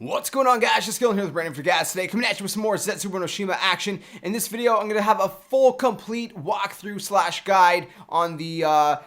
What's going on, guys? Just Skillin here with Brandon for Gas today, coming at you with some more Zetsubou no Shima action. In this video, I'm going to have a full, complete walkthrough / guide on the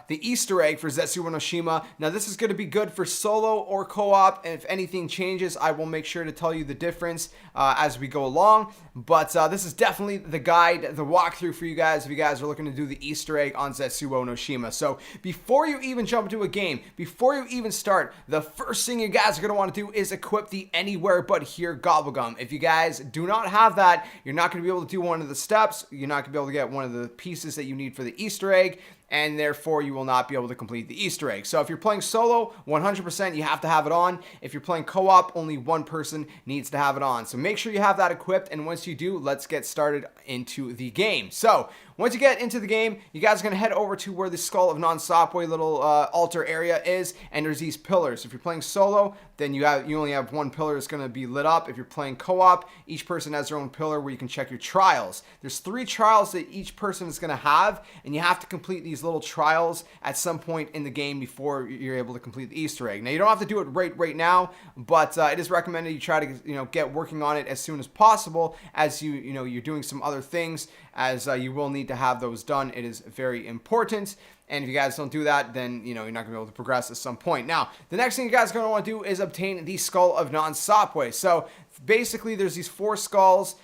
Easter egg for Zetsubou no Shima. Now, this is going to be good for solo or co-op, and if anything changes, I will make sure to tell you the difference as we go along. But this is definitely the guide, the walkthrough for you guys if you guys are looking to do the Easter egg on Zetsubou no Shima. So, before you even jump into a game, before you even start, the first thing you guys are going to want to do is equip the Anywhere But Here Gobblegum. If you guys do not have that, you're not going to be able to do one of the steps. You're not going to be able to get one of the pieces that you need for the Easter egg, and therefore you will not be able to complete the Easter egg. So if you're playing solo, 100% you have to have it on. If you're playing co-op, only one person needs to have it on. So make sure you have that equipped, and once you do, let's get started into the game. So once you get into the game, you guys are going to head over to where the Skull of Non-Stopway little altar area is, and there's these pillars. If you're playing solo, then you only have one pillar that's going to be lit up. If you're playing co-op, each person has their own pillar where you can check your trials. There's 3 trials that each person is going to have, and you have to complete these little trials at some point in the game before you're able to complete the Easter egg. Now, you don't have to do it right now, but it is recommended you try to get working on it as soon as possible, as you're doing some other things, as you will need to have those done. It is very important. And if you guys don't do that, then, you're not going to be able to progress at some point. Now, the next thing you guys are going to want to do is obtain the Skull of Non-Stopway. So, basically, there's these 4 skulls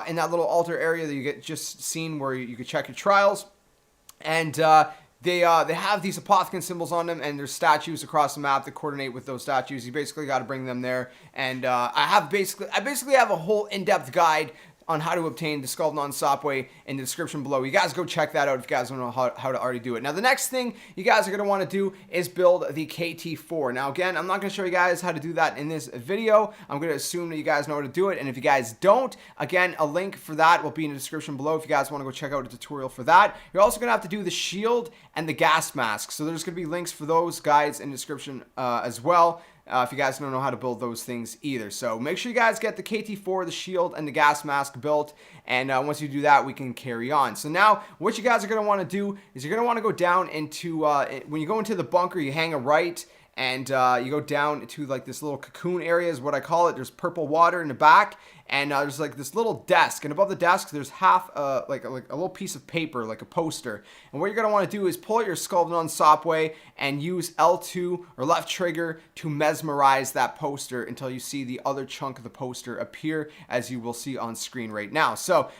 in that little altar area that you get just seen where you can check your trials. And they have these apothecary symbols on them, and there's statues across the map that coordinate with those statues. You basically got to bring them there. And I basically have a whole in-depth guide on how to obtain the Skull of Non-Stopway in the description below. You guys go check that out if you guys don't know how to already do it. Now, the next thing you guys are going to want to do is build the KT4. Now, again, I'm not going to show you guys how to do that in this video. I'm going to assume that you guys know how to do it, and if you guys don't, again, a link for that will be in the description below if you guys want to go check out a tutorial for that. You're also going to have to do the shield and the gas mask, so there's going to be links for those guides in the description as well. If you guys don't know how to build those things either. So make sure you guys get the KT4, the shield, and the gas mask built. And once you do that, we can carry on. So now, what you guys are going to want to do is you're going to want to go down into, when you go into the bunker, you hang a right. And you go down to like this little cocoon area is what I call it. There's purple water in the back. And there's like this little desk. And above the desk, there's half like a little piece of paper, like a poster. And what you're going to want to do is pull out your Skull of Non-Stopway and use L2 or left trigger to mesmerize that poster until you see the other chunk of the poster appear, as you will see on screen right now. So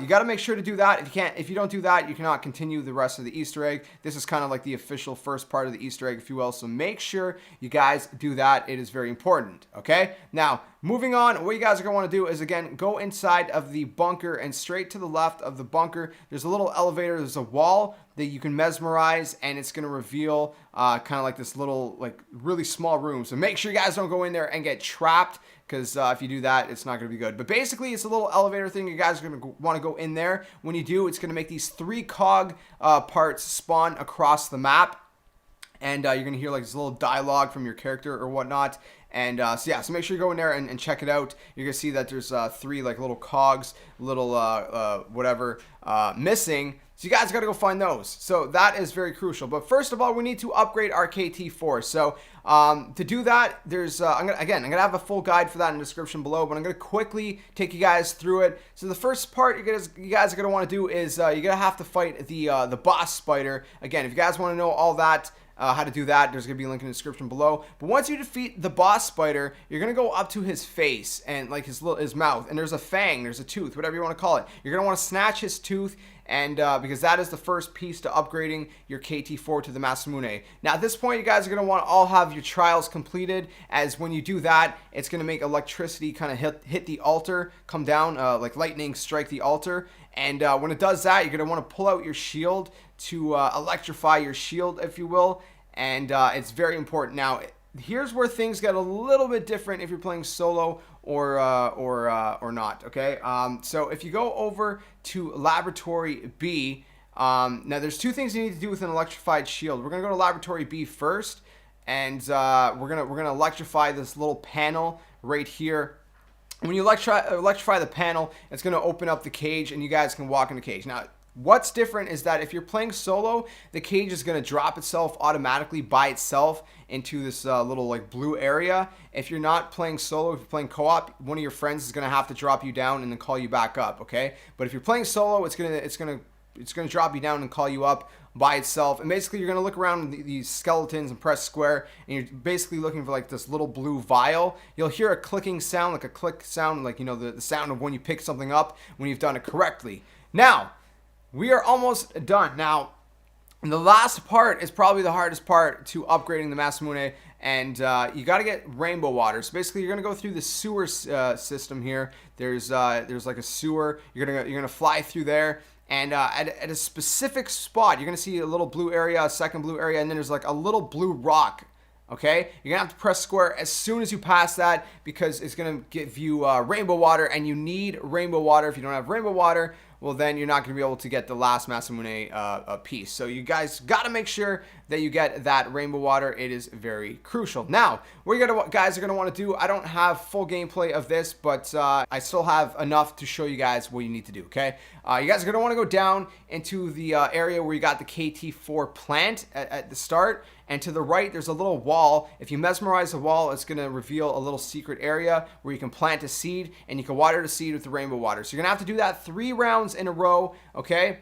you got to make sure to do that. If you don't do that, you cannot continue the rest of the Easter egg. This is kind of like the official first part of the Easter egg, if you will. So make sure you guys do that. It is very important. Okay. Now, moving on, what you guys are going to want to do is, again, go inside of the bunker, and straight to the left of the bunker, there's a little elevator, there's a wall that you can mesmerize, and it's going to reveal kind of like this little, like, really small room. So make sure you guys don't go in there and get trapped, because if you do that, it's not going to be good. But basically, it's a little elevator thing. You guys are going to want to go in there. When you do, it's going to make these 3 cog parts spawn across the map. And you're going to hear like this little dialogue from your character or whatnot. And so make sure you go in there and check it out. You're going to see that there's 3 like little cogs, little whatever, missing. So you guys got to go find those. So that is very crucial. But first of all, we need to upgrade our KT4. So to do that, there's I'm gonna have a full guide for that in the description below, but I'm gonna quickly take you guys through it. So the first part you guys are gonna want to do is you're gonna have to fight the boss spider. Again, if you guys want to know all that, how to do that, there's going to be a link in the description below. But once you defeat the boss spider, you're going to go up to his face and like his mouth, and there's a fang, there's a tooth, whatever you want to call it. You're going to want to snatch his tooth, and because that is the first piece to upgrading your KT4 to the Masamune. Now at this point, you guys are going to want to all have your trials completed, as when you do that, it's going to make electricity kind of hit the altar, come down, like lightning strike the altar. And when it does that, you're going to want to pull out your shield to electrify your shield, if you will. And it's very important. Now, here's where things get a little bit different if you're playing solo or not, okay? So if you go over to Laboratory B, now there's 2 things you need to do with an electrified shield. We're going to go to Laboratory B first, and we're gonna electrify this little panel right here. When you electrify the panel, it's going to open up the cage, and you guys can walk in the cage. Now, What's different is that if you're playing solo, the cage is going to drop itself automatically by itself into this little like blue area. If you're not playing solo, if you're playing co-op, one of your friends is going to have to drop you down and then call you back up, okay? But if you're playing solo, it's going to drop you down and call you up by itself. And basically, you're going to look around these skeletons and press square, and you're basically looking for like this little blue vial. You'll hear a clicking sound, like a click sound, like, you know, the sound of when you pick something up when you've done it correctly. Now, we are almost done. Now, the last part is probably the hardest part to upgrading the Masamune, and you got to get rainbow water. So basically, you're gonna go through the sewer system here. There's like a sewer. You're gonna fly through there, and at a specific spot, you're gonna see a little blue area, a second blue area, and then there's like a little blue rock. Okay, you're gonna have to press square as soon as you pass that, because it's gonna give you rainbow water, and you need rainbow water. If you don't have rainbow water, well, then you're not going to be able to get the last Masamune piece. So you guys got to make sure that you get that rainbow water. It is very crucial. Now, what you guys are going to want to do, I don't have full gameplay of this, but I still have enough to show you guys what you need to do, okay? You guys are going to want to go down into the area where you got the KT4 plant at the start. And to the right, there's a little wall. If you mesmerize the wall, it's going to reveal a little secret area where you can plant a seed, and you can water the seed with the rainbow water. So you're going to have to do that 3 rounds in a row, okay?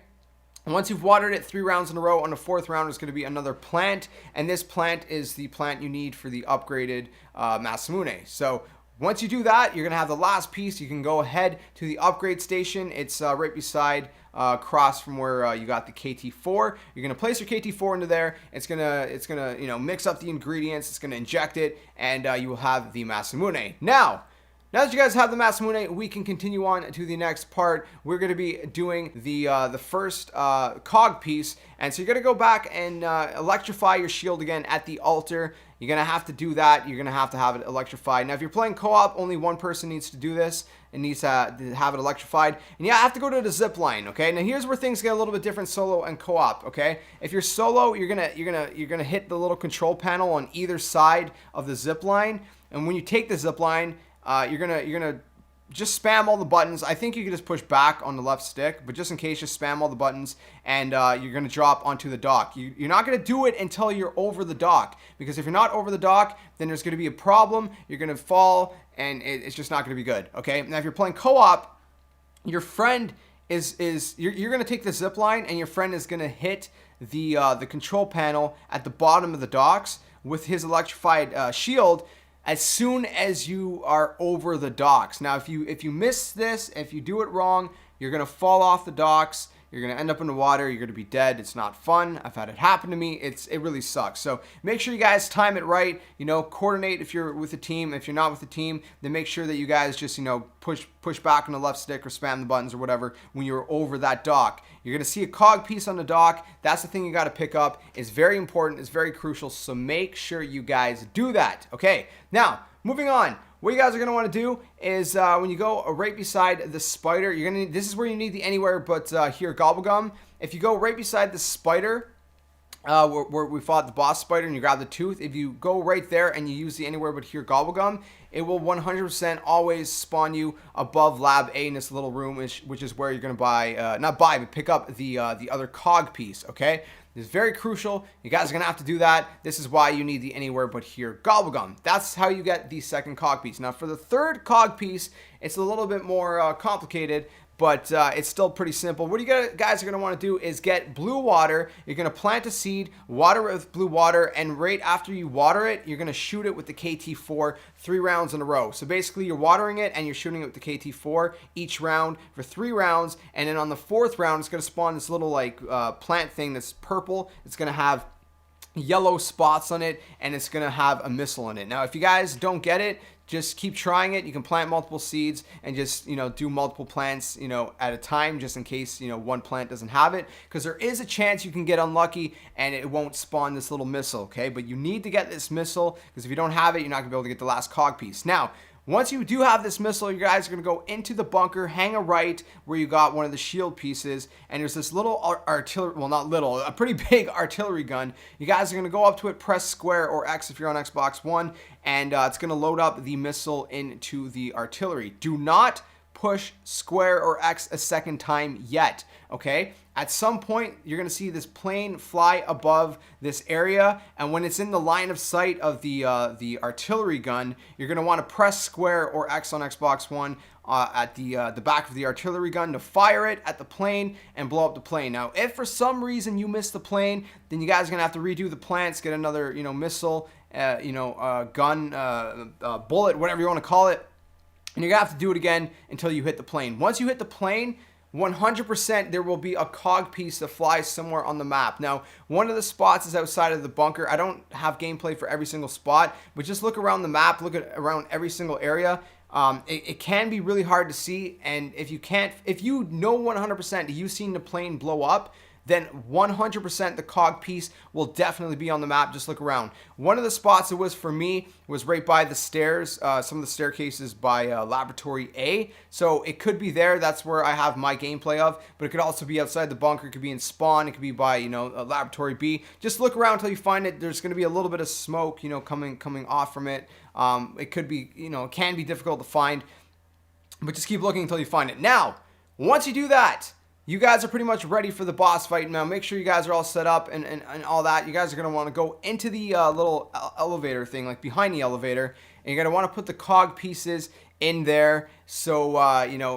And once you've watered it 3 rounds in a row, on the 4th round, there's going to be another plant. And this plant is the plant you need for the upgraded Masamune. So once you do that, you're going to have the last piece. You can go ahead to the upgrade station. It's right beside, across from where you got the KT4. You're going to place your KT4 into there. It's gonna you know, mix up the ingredients. It's going to inject it, and you will have the Masamune. Now that you guys have the Masamune, we can continue on to the next part. We're going to be doing the first cog piece, and so you're going to go back and electrify your shield again at the altar. You're going to have to do that. You're going to have it electrified. Now, if you're playing co-op, only one person needs to do this. It needs to have it electrified. And yeah, I have to go to the zip line, okay? Now, here's where things get a little bit different, solo and co-op, okay? If you're solo, you're gonna hit the little control panel on either side of the zip line. And when you take the zip line, you're gonna just spam all the buttons. I think you can just push back on the left stick, but just in case, just spam all the buttons, and you're going to drop onto the dock. You're not going to do it until you're over the dock, because if you're not over the dock, then there's going to be a problem. You're going to fall, and it's just not going to be good, okay? Now, if you're playing co-op, your friend you're going to take the zip line, and your friend is going to hit the control panel at the bottom of the docks with his electrified shield as soon as you are over the docks. Now, if you miss this, if you do it wrong, you're gonna fall off the docks. You're gonna end up in the water. You're gonna be dead. It's not fun. I've had it happen to me. It really sucks. So make sure you guys time it right. You know, coordinate if you're with a team. If you're not with a team, then make sure that you guys just, you know, push back on the left stick or spam the buttons or whatever when you're over that dock. You're gonna see a cog piece on the dock. That's the thing you gotta pick up. It's very important. It's very crucial. So make sure you guys do that. Okay. Now, moving on. What you guys are going to want to do is when you go right beside the spider, this is where you need the anywhere but here gobblegum. If you go right beside the spider, where we fought the boss spider, and you grab the tooth, if you go right there and you use the anywhere but here gobblegum, it will 100% always spawn you above lab A in this little room, which is where you're going to but pick up the other cog piece, okay? This is very crucial. You guys are going to have to do that. This is why you need the anywhere but here gobblegum. That's how you get the second cog piece. Now, for the third cog piece, it's a little bit more complicated, but it's still pretty simple. What you guys are going to want to do is get blue water. You're going to plant a seed, water it with blue water, and right after you water it, you're going to shoot it with the KT4 3 rounds in a row. So basically, you're watering it and you're shooting it with the KT4 each round for 3 rounds, and then on the 4th round, it's going to spawn this little like plant thing that's purple. It's going to have yellow spots on it, and it's going to have a missile in it. Now, if you guys don't get it, just keep trying it. You can plant multiple seeds and just, you know, do multiple plants, you know, at a time, just in case, you know, one plant doesn't have it, because there is a chance you can get unlucky and it won't spawn this little missile, okay? But you need to get this missile, because if you don't have it, you're not gonna be able to get the last cog piece. Now, once you do have this missile, you guys are going to go into the bunker, hang a right where you got one of the shield pieces, and there's this little artillery, well, not little, a pretty big artillery gun. You guys are going to go up to it, press square or X if you're on Xbox One, and it's going to load up the missile into the artillery. Do not push square or X a second time yet, okay? At some point, you're going to see this plane fly above this area, and when it's in the line of sight of the artillery gun, you're going to want to press square or X on Xbox One at the back of the artillery gun to fire it at the plane and blow up the plane. Now, if for some reason you miss the plane, then you guys are going to have to redo the plants, get another, missile, gun, bullet, whatever you want to call it, and you're going to have to do it again until you hit the plane. Once you hit the plane, 100% there will be a cog piece that flies somewhere on the map. Now, one of the spots is outside of the bunker. I don't have gameplay for every single spot, but just look around the map, look at around every single area. It can be really hard to see, and if you know 100% that you've seen the plane blow up, then 100% the cog piece will definitely be on the map. Just look around. One of the spots it was for me was right by the stairs, some of the staircases by Laboratory A. So it could be there. That's where I have my gameplay of. But it could also be outside the bunker. It could be in spawn. It could be by, Laboratory B. Just look around until you find it. There's going to be a little bit of smoke, coming off from it. It could be, it can be difficult to find. But just keep looking until you find it. Now, once you do that, you guys are pretty much ready for the boss fight. Now, make sure you guys are all set up and all that. You guys are going to want to go into the little elevator thing, like behind the elevator. And you're going to want to put the cog pieces in there so,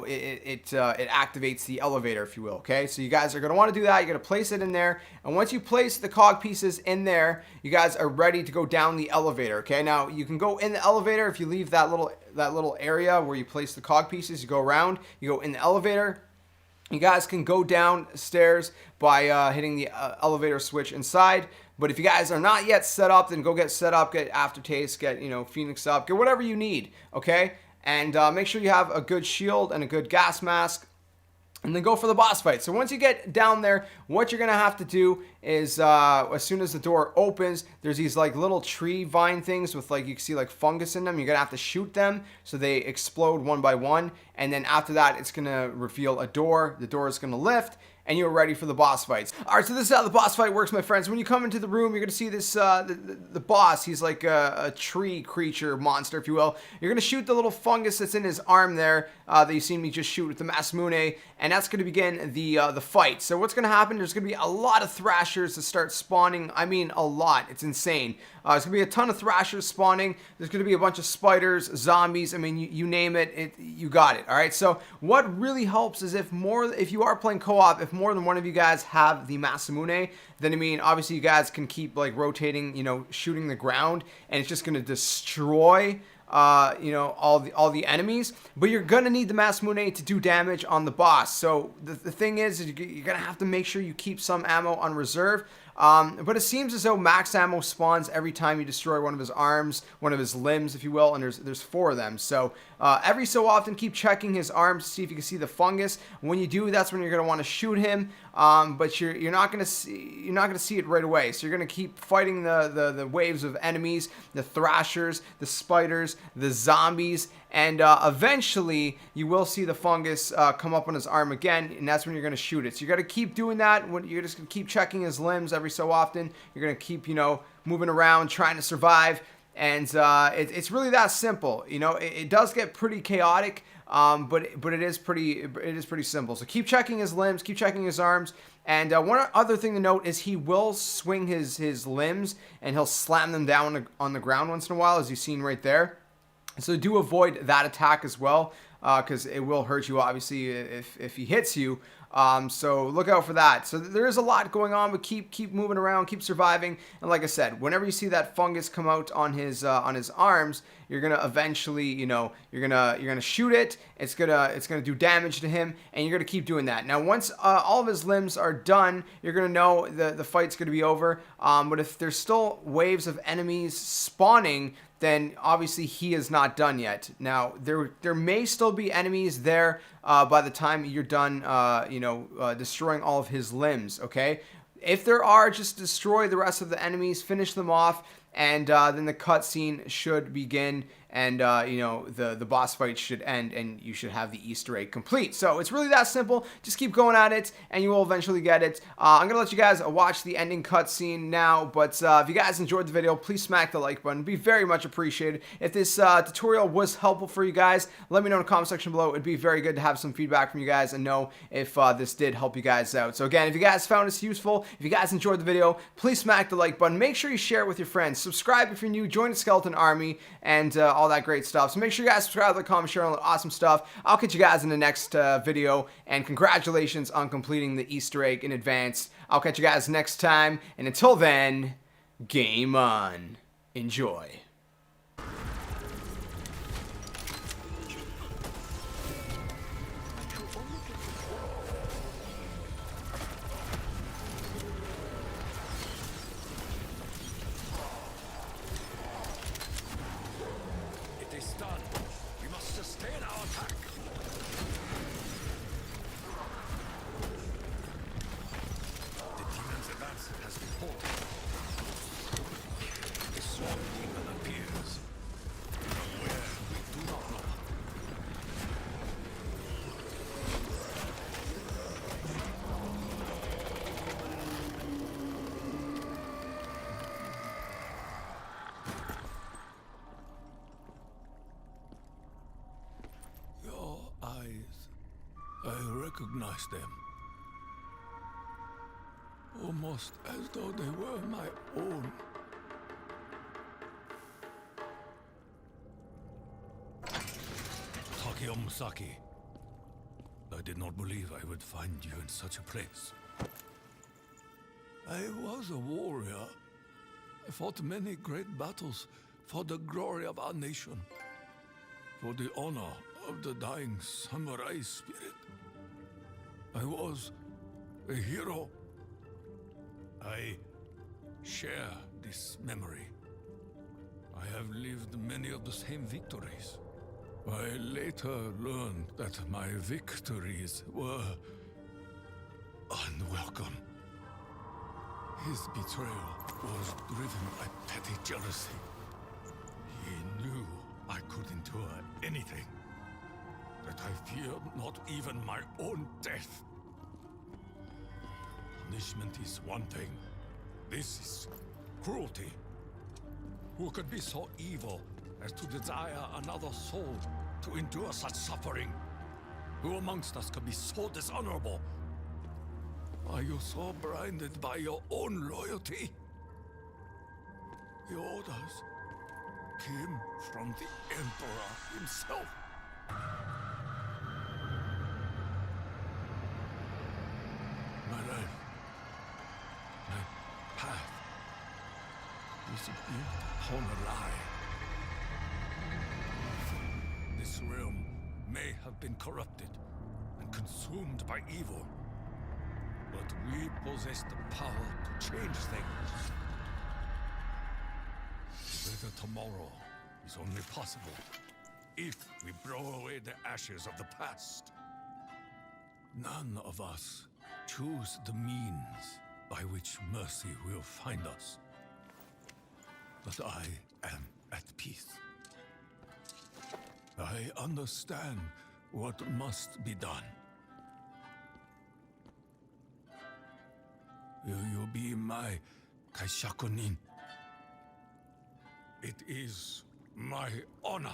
it activates the elevator, if you will, okay? So you guys are going to want to do that. You're going to place it in there. And once you place the cog pieces in there, you guys are ready to go down the elevator, okay? Now, you can go in the elevator if you leave that little area where you place the cog pieces. You go around, you go in the elevator. You guys can go downstairs by hitting the elevator switch inside. But if you guys are not yet set up, then go get set up, get Aftertaste, get, Phoenix up, get whatever you need, okay? And make sure you have a good shield and a good gas mask. And then go for the boss fight. So once you get down there, what you're going to have to do is, as soon as the door opens, there's these like little tree vine things with you can see fungus in them. You're going to have to shoot them so they explode one by one. And then after that, it's going to reveal a door. The door is going to lift. And you're ready for the boss fights. All right, so this is how the boss fight works, my friends. When you come into the room, you're going to see this, the boss. He's like a tree creature, monster, if you will. You're going to shoot the little fungus that's in his arm there that you seen me just shoot with the Masamune, and that's going to begin the fight. So what's going to happen, there's going to be a lot of thrashers that start spawning. I mean, a lot. It's insane. There's going to be a ton of thrashers spawning. There's going to be a bunch of spiders, zombies. I mean, you name it, you got it. All right, so what really helps is if you are playing co-op, if more than one of you guys have the Masamune, then I mean, obviously you guys can keep rotating, shooting the ground, and it's just going to destroy all the enemies, but you're gonna need the Masamune to do damage on the boss. So the thing is you're gonna have to make sure you keep some ammo on reserve. But it seems as though max ammo spawns every time you destroy one of his arms, one of his limbs, if you will, and there's 4 of them. So every so often, keep checking his arms to see if you can see the fungus. When you do, that's when you're gonna want to shoot him. But you're not gonna see it right away. So you're gonna keep fighting the waves of enemies, the thrashers, the spiders, the zombies, and eventually you will see the fungus come up on his arm again, and that's when you're gonna shoot it. So you got to keep doing that. You're just gonna keep checking his limbs every so often. You're gonna keep moving around, trying to survive, and it's really that simple. It does get pretty chaotic. But it is pretty simple. So keep checking his limbs, keep checking his arms, and one other thing to note is he will swing his limbs and he'll slam them down on the ground once in a while, as you've seen right there. So do avoid that attack as well, because it will hurt you obviously if he hits you. So look out for that. So there is a lot going on, but keep moving around, keep surviving. And like I said, whenever you see that fungus come out on his arms, you're gonna eventually, you're gonna shoot it. It's gonna do damage to him, and you're gonna keep doing that. Now, once all of his limbs are done, you're gonna know the fight's gonna be over. But if there's still waves of enemies spawning, then obviously he is not done yet. Now, there may still be enemies there by the time you're done, destroying all of his limbs, okay? If there are, just destroy the rest of the enemies, finish them off, and then the cutscene should begin, and the boss fight should end, and you should have the Easter egg complete. So it's really that simple. Just keep going at it, and you will eventually get it. I'm gonna let you guys watch the ending cutscene now, but if you guys enjoyed the video, please smack the like button. It'd be very much appreciated. If this tutorial was helpful for you guys, let me know in the comment section below. It'd be very good to have some feedback from you guys and know if this did help you guys out. So again, if you guys found this useful, if you guys enjoyed the video, please smack the like button. Make sure you share it with your friends. Subscribe if you're new. Join the Skeleton Army and all that great stuff. So make sure you guys subscribe, like, comment, share all that awesome stuff. I'll catch you guys in the next video, and congratulations on completing the Easter egg in advance. I'll catch you guys next time, and until then, game on. Enjoy. I recognize them. Almost as though they were my own. Takeo Musaki. I did not believe I would find you in such a place. I was a warrior. I fought many great battles for the glory of our nation, for the honor of the dying samurai spirit. I was a hero. I share this memory. I have lived many of the same victories. I later learned that my victories were unwelcome. His betrayal was driven by petty jealousy. He knew I could endure anything, that I feared not even my own death. Punishment is one thing. This is cruelty. Who could be so evil as to desire another soul to endure such suffering? Who amongst us could be so dishonorable? Are you so blinded by your own loyalty? The orders came from the Emperor himself. My life, my path, is built upon a lie. This realm may have been corrupted and consumed by evil, but we possess the power to change things. A better tomorrow is only possible if we blow away the ashes of the past. None of us choose the means by which mercy will find us. But I am at peace. I understand what must be done. Will you be my kaishakunin? It is my honor.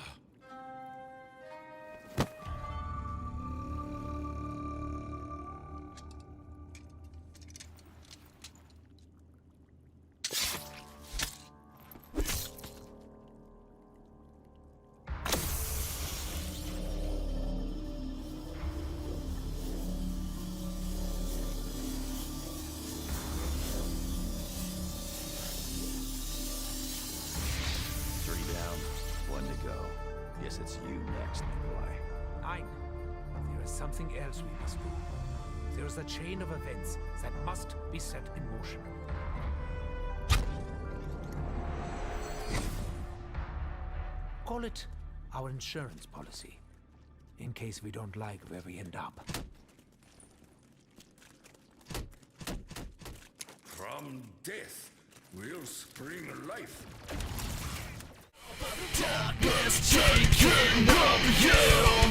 Guess it's you next, Nikolai. Nein. There is something else we must do. There is a chain of events that must be set in motion. Call it our insurance policy, in case we don't like where we end up. From death will spring life. Darkness taking over you.